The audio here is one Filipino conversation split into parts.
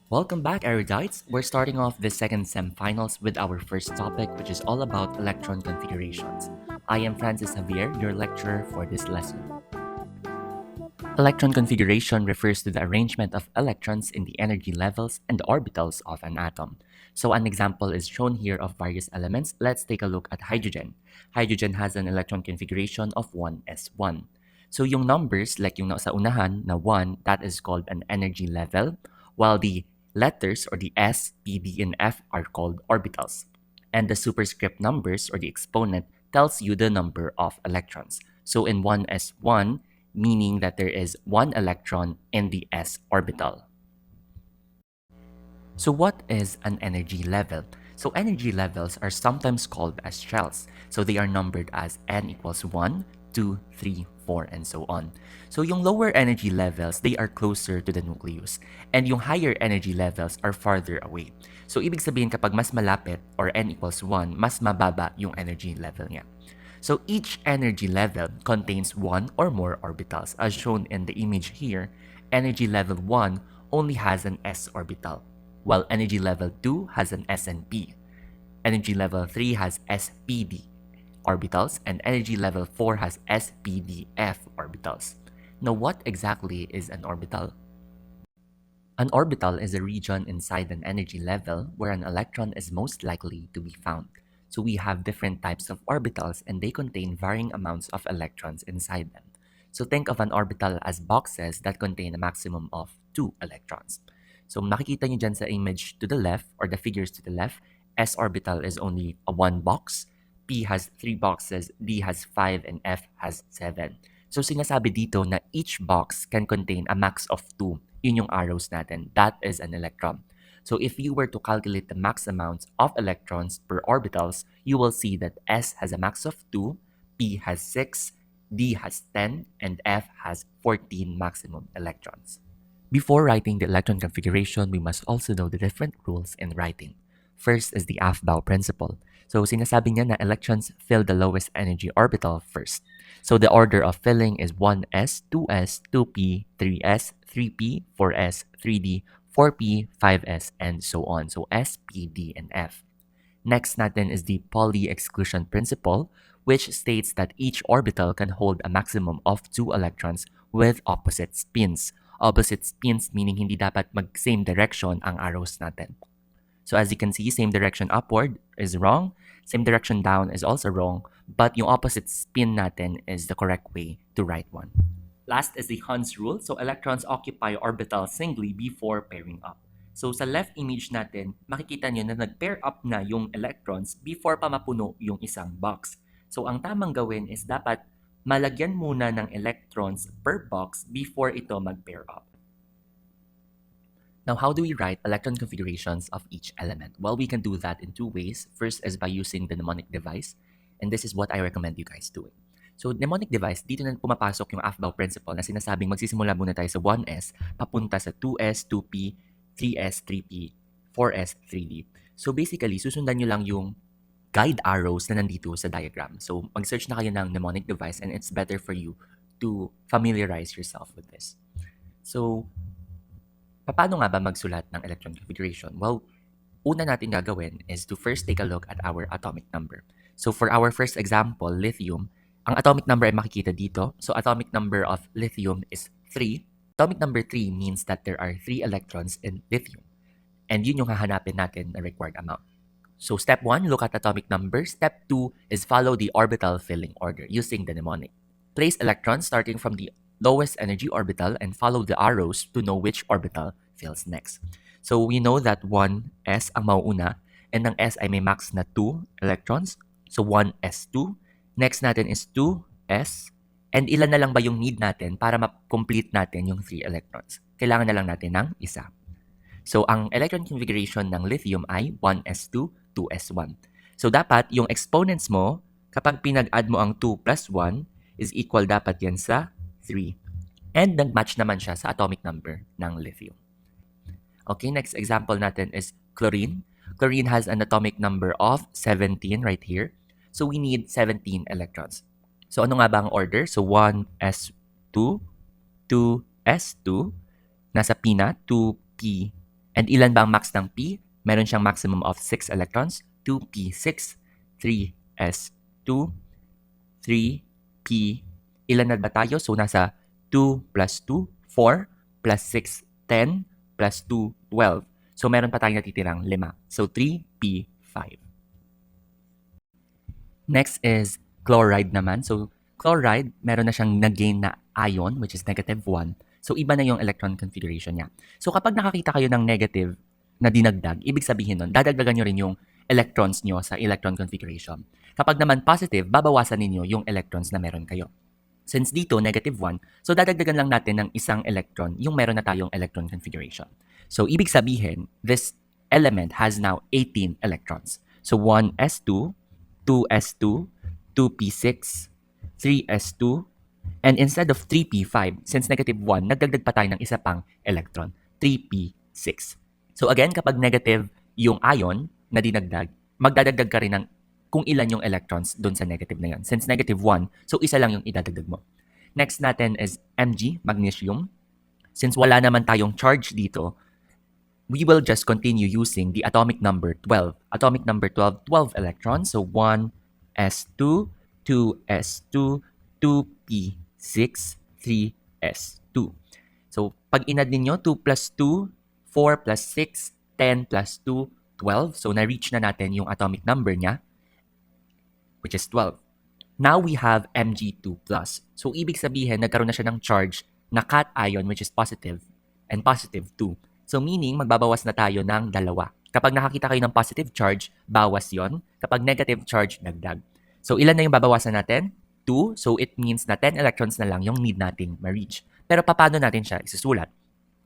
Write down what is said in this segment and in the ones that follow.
Welcome back, erudites. We're starting off the second sem finals with our first topic, which is all about electron configurations. I am Francis Javier, your lecturer for this lesson. Electron configuration refers to the arrangement of electrons in the energy levels and orbitals of an atom. So an example is shown here of various elements. Let's take a look at hydrogen. Hydrogen has an electron configuration of 1s1. So yung numbers, like yung sa unahan na 1, that is called an energy level, while the letters or the s, p, d, and f are called orbitals. And the superscript numbers or the exponent tells you the number of electrons. So in 1s1, meaning that there is one electron in the s orbital. So what is an energy level? So energy levels are sometimes called as shells. So they are numbered as n equals 1, 2, 3, 4, and so on. So yung lower energy levels, they are closer to the nucleus. And yung higher energy levels are farther away. So ibig sabihin kapag mas malapit or n equals 1, mas mababa yung energy level niya. So each energy level contains one or more orbitals. As shown in the image here, energy level 1 only has an s orbital, while energy level 2 has an s and p. Energy level 3 has spd orbitals, and energy level 4 has spdf orbitals. Now, what exactly is an orbital? An orbital is a region inside an energy level where an electron is most likely to be found. So we have different types of orbitals and they contain varying amounts of electrons inside them. So think of an orbital as boxes that contain a maximum of 2 electrons. So makikita nyo dyan sa image to the left or the figures to the left, S orbital is only a 1 box, P has 3 boxes, D has 5, and F has 7. So sinasabi dito na each box can contain a max of 2. Yun yung arrows natin. That is an electron. So if you were to calculate the max amounts of electrons per orbitals, you will see that S has a max of 2, P has 6, D has 10, and F has 14 maximum electrons. Before writing the electron configuration, we must also know the different rules in writing. First is the Aufbau principle. So sinasabi niya na electrons fill the lowest energy orbital first. So the order of filling is 1s, 2s, 2p, 3s, 3p, 4s, 3d, 4p, 5s, and so on. So S, P, D, and F. Next natin is the Pauli exclusion principle, which states that each orbital can hold a maximum of 2 electrons with opposite spins. Opposite spins meaning hindi dapat mag-same direction ang arrows natin. So as you can see, same direction upward is wrong, same direction down is also wrong, but yung opposite spin natin is the correct way to write one. Last is the Hund's rule. So electrons occupy orbitals singly before pairing up. So sa left image natin, makikita nyo na nag-pair up na yung electrons before pa mapuno yung isang box. So ang tamang gawin is dapat malagyan muna ng electrons per box before ito mag-pair up. Now, how do we write electron configurations of each element? Well, we can do that in 2 ways. First is by using the mnemonic device, and this is what I recommend you guys doing. So, mnemonic device, dito na pumapasok yung Aufbau principle na sinasabing magsisimula muna tayo sa 1s, papunta sa 2s, 2p, 3s, 3p, 4s, 3d. So, basically, susundan nyo lang yung guide arrows na nandito sa diagram. So, mag-search na kayo ng mnemonic device and it's better for you to familiarize yourself with this. So, paano nga ba magsulat ng electron configuration? Well, una natin gagawin is to first take a look at our atomic number. So for our first example, lithium, ang atomic number ay makikita dito. So atomic number of lithium is 3. Atomic number 3 means that there are 3 electrons in lithium. And yun yung hahanapin natin na required amount. So step 1, look at atomic number. Step 2 is follow the orbital filling order using the mnemonic. Place electrons starting from the lowest energy orbital and follow the arrows to know which orbital fills next. So we know that 1s ang mauuna and ang s ay may max na 2 electrons. So 1s2. Next natin is 2s. And ilan na lang ba yung need natin para ma-complete natin yung 3 electrons? Kailangan na lang natin ng isa. So ang electron configuration ng lithium ay 1s2, 2s1. So dapat yung exponents mo, kapag pinag-add mo ang 2 plus 1, is equal dapat yan sa 3. And nag-match naman siya sa atomic number ng lithium. Okay, next example natin is chlorine. Chlorine has an atomic number of 17 right here. So we need 17 electrons. So ano nga ba ang order? So 1s2, 2s2, nasa P na, 2p, And ilan ba ang max ng P? Meron siyang maximum of 6 electrons, 2p6, 3s2, 3p. Ilan na ba tayo? So, nasa 2 plus 2, 4, plus 6, 10, plus 2, 12. So, meron pa tayong natitirang 5. So, 3p5. Next is chloride naman. So, chloride, meron na siyang nag-gain na ion, which is negative 1. So, iba na yung electron configuration niya. So, kapag nakakita kayo ng negative na dinagdag, ibig sabihin nun, dadagdagan nyo rin yung electrons nyo sa electron configuration. Kapag naman positive, babawasan ninyo yung electrons na meron kayo. Since dito, negative 1, so dadagdagan lang natin ng isang electron yung meron na tayong electron configuration. So, ibig sabihin, this element has now 18 electrons. So, 1s2, 2s2, 2p6, 3s2, and instead of 3p5, since negative 1, nagdagdag pa tayo ng isa pang electron, 3p6. So again, kapag negative yung ion na dinagdag, magdadagdag ka rin ng kung ilan yung electrons doon sa negative na yun. Since negative 1, so isa lang yung idadagdag mo. Next natin is Mg, magnesium. Since wala naman tayong charge dito, we will just continue using the atomic number 12. Atomic number 12, 12 electrons. So 1s2, 2s2, 2p6, 3s2. So pag inad ninyo, 2 plus 2, 4 plus 6, 10 plus 2, 12. So na-reach na natin yung atomic number niya, which is 12. Now we have Mg2+. So ibig sabihin, nagkaroon na siya ng charge na cation, which is positive, and positive 2. So meaning, magbabawas na tayo ng 2. Kapag nakakita kayo ng positive charge, bawas yon. Kapag negative charge, dagdag. So ilan na yung babawasan natin? 2. So it means na 10 electrons na lang yung need nating ma-reach. Pero paano natin siya isusulat?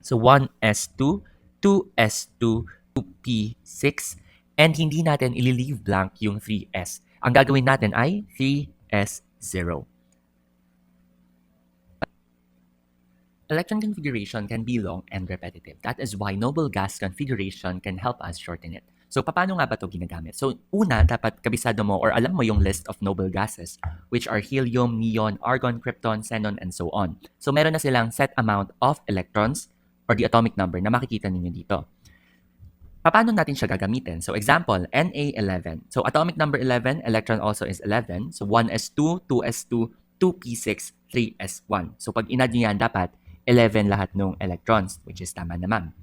So 1s2, 2s2, 2p6, and hindi natin i-leave blank yung 3s. Ang gagawin natin ay 3s0. Electron configuration can be long and repetitive. That is why noble gas configuration can help us shorten it. So, paano nga ba ito ginagamit? So, una, dapat kabisado mo or alam mo yung list of noble gases, which are helium, neon, argon, krypton, xenon, and so on. So, meron na silang set amount of electrons or the atomic number na makikita ninyo dito. Paano natin siya gagamitin? So, example, Na11. So, atomic number 11, electron also is 11. So, 1s2, 2s2, 2p6, 3s1. So, pag inad nyo yan, dapat 11 lahat ng electrons, which is tama naman.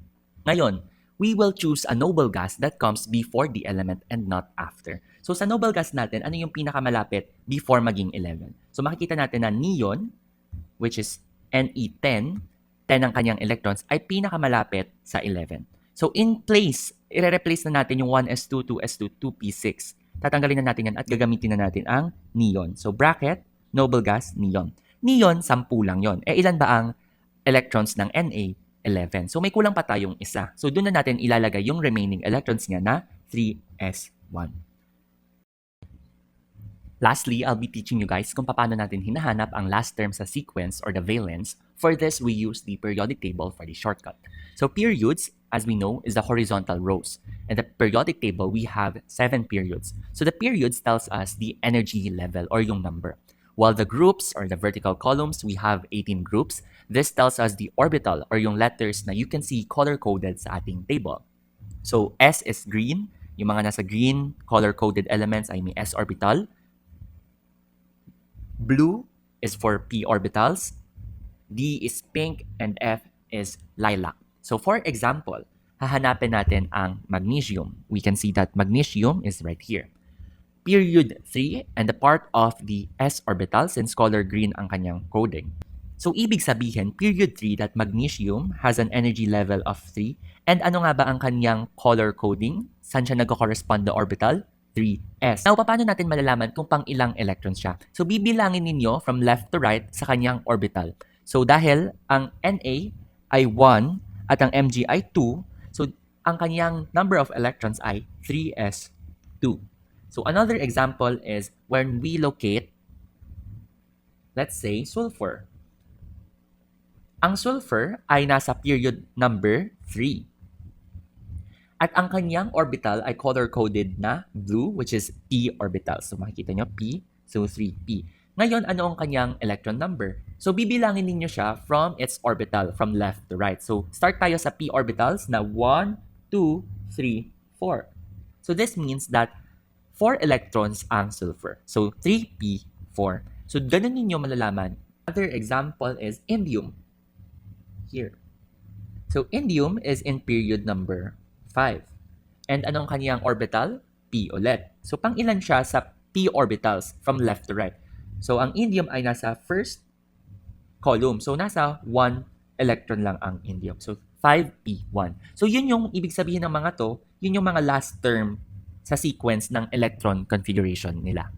Ngayon, we will choose a noble gas that comes before the element and not after. So, sa noble gas natin, ano yung pinakamalapit before maging 11? So, makikita natin na neon, which is Ne10, 10 ang kanyang electrons, ay pinakamalapit sa 11. So, in place, i-replace na natin yung 1s2, 2s2, 2p6. Tatanggalin na natin yan at gagamitin na natin ang neon. So, bracket, noble gas, neon. Neon, 10 lang yon. Ilan ba ang electrons ng Na11? So, may kulang pa tayong isa. So, doon na natin ilalagay yung remaining electrons niya na 3s1. Lastly, I'll be teaching you guys kung paano natin hinahanap ang last term sa sequence or the valence. For this, we use the periodic table for the shortcut. So, periods, as we know, is the horizontal rows. In the periodic table, we have 7 periods. So, the periods tells us the energy level or yung number. While the groups or the vertical columns, we have 18 groups. This tells us the orbital or yung letters na you can see color-coded sa ating table. So, S is green. Yung mga nasa green, color-coded elements ay may S orbital. Blue is for p orbitals. D is pink, and F is lilac. So, for example, hahanapin natin ang magnesium. We can see that magnesium is right here. Period 3 and the part of the S orbital since color green ang kanyang coding. So, ibig sabihin, period 3 that magnesium has an energy level of 3. And ano nga ba ang kanyang color coding? Saan siya nagko-correspond na orbital? 3s. Now, paano natin malalaman kung pang ilang electrons siya? So, bibilangin ninyo from left to right sa kanyang orbital. So, dahil ang Na ay 1 at ang Mg ay 2, so, ang kanyang number of electrons ay 3s2. So, another example is when we locate, let's say, sulfur. Ang sulfur ay nasa period number 3. At ang kanyang orbital ay color-coded na blue, which is p orbital. So, makikita nyo, p. So, 3p. Ngayon, ano ang kanyang electron number? So, bibilangin ninyo siya from its orbital, from left to right. So, start tayo sa p orbitals na 1, 2, 3, 4. So, this means that 4 electrons ang sulfur. So, 3p4. So, ganun ninyo malalaman. Another example is indium. Here. So, indium is in period number 5. And anong kanyang orbital? P ulit. So, pang ilan siya sa p orbitals from left to right? So, ang indium ay nasa first column. So, nasa 1 electron lang ang indium. So, 5p1. So, yun yung ibig sabihin ng mga to, yun yung mga last term sa sequence ng electron configuration nila.